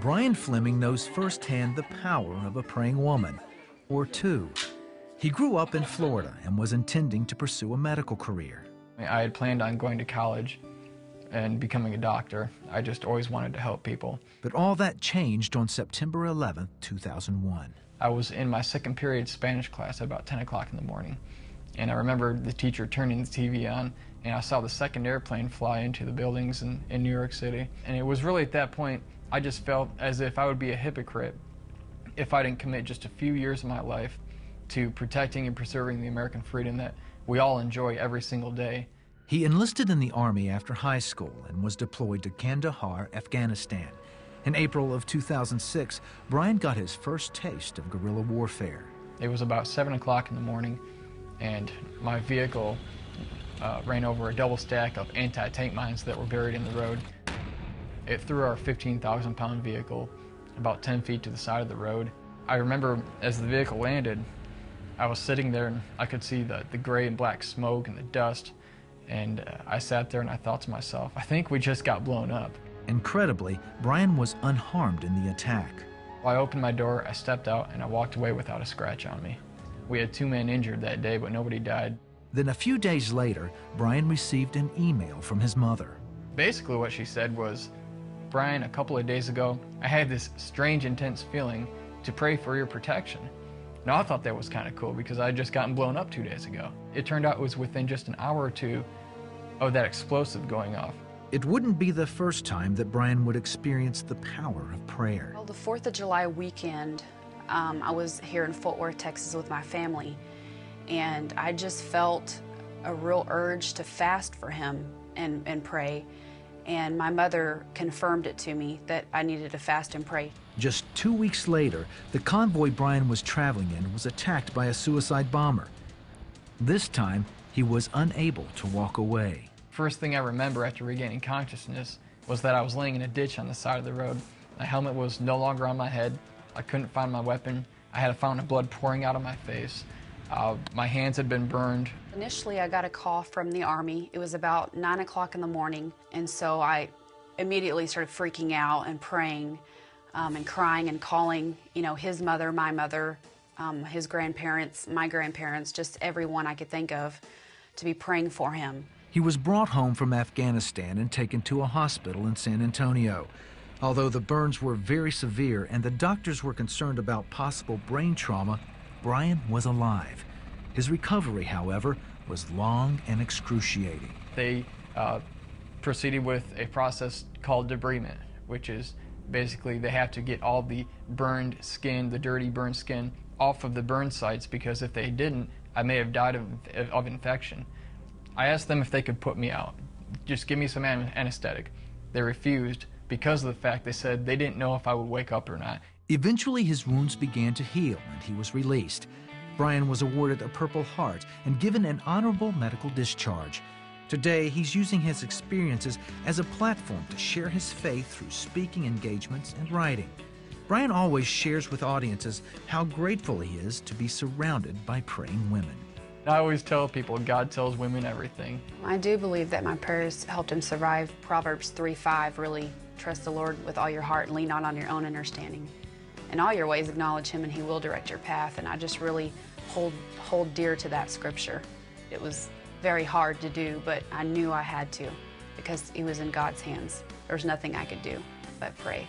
Brian Fleming knows firsthand the power of a praying woman, or two. He grew up in Florida and was intending to pursue a medical career. I had planned on going to college and becoming a doctor. I just always wanted to help people. But all that changed on September 11, 2001. I was in my second period Spanish class at about 10 o'clock in the morning. And I remember the teacher turning the TV on, and I saw the second airplane fly into the buildings in New York City. And it was really at that point, I just felt as if I would be a hypocrite if I didn't commit just a few years of my life to protecting and preserving the American freedom that we all enjoy every single day. He enlisted in the Army after high school and was deployed to Kandahar, Afghanistan. In April of 2006, Brian got his first taste of guerrilla warfare. It was about 7 o'clock in the morning, and my vehicle ran over a double stack of anti-tank mines that were buried in the road. It threw our 15,000-pound vehicle about 10 feet to the side of the road. I remember as the vehicle landed, I was sitting there and I could see the gray and black smoke and the dust, and I sat there and I thought to myself, I think we just got blown up. Incredibly, Brian was unharmed in the attack. I opened my door, I stepped out, and I walked away without a scratch on me. We had 2 men injured that day, but nobody died. Then a few days later, Brian received an email from his mother. Basically what she said was, Brian, a couple of days ago, I had this strange, intense feeling to pray for your protection. Now, I thought that was kind of cool because I had just gotten blown up 2 days ago. It turned out it was within just an hour or two of that explosive going off. It wouldn't be the first time that Brian would experience the power of prayer. Well, the 4th of July weekend, I was here in Fort Worth, Texas with my family, and I just felt a real urge to fast for him and pray. And my mother confirmed it to me that I needed to fast and pray. Just 2 weeks later, the convoy Brian was traveling in was attacked by a suicide bomber. This time, he was unable to walk away. First thing I remember after regaining consciousness was that I was laying in a ditch on the side of the road. My helmet was no longer on my head. I couldn't find my weapon. I had a fountain of blood pouring out of my face. My hands had been burned. Initially, I got a call from the Army. It was about 9 o'clock in the morning, and so I immediately started freaking out and praying and crying and calling, his mother, my mother, his grandparents, my grandparents, just everyone I could think of to be praying for him. He was brought home from Afghanistan and taken to a hospital in San Antonio. Although the burns were very severe and the doctors were concerned about possible brain trauma, Brian was alive. His recovery, however, was long and excruciating. They proceeded with a process called debridement, which is basically they have to get all the burned skin, the dirty burned skin, off of the burn sites, because if they didn't, I may have died of infection. I asked them if they could put me out. Just give me some anesthetic. They refused because of the fact they said they didn't know if I would wake up or not. Eventually, his wounds began to heal and he was released. Brian was awarded a Purple Heart and given an honorable medical discharge. Today, he's using his experiences as a platform to share his faith through speaking engagements and writing. Brian always shares with audiences how grateful he is to be surrounded by praying women. I always tell people God tells women everything. I do believe that my prayers helped him survive. Proverbs 3:5, really trust the Lord with all your heart and lean not on your own understanding. In all your ways acknowledge him and he will direct your path, and I just really hold dear to that scripture. It was very hard to do, but I knew I had to because he was in God's hands. There was nothing I could do but pray.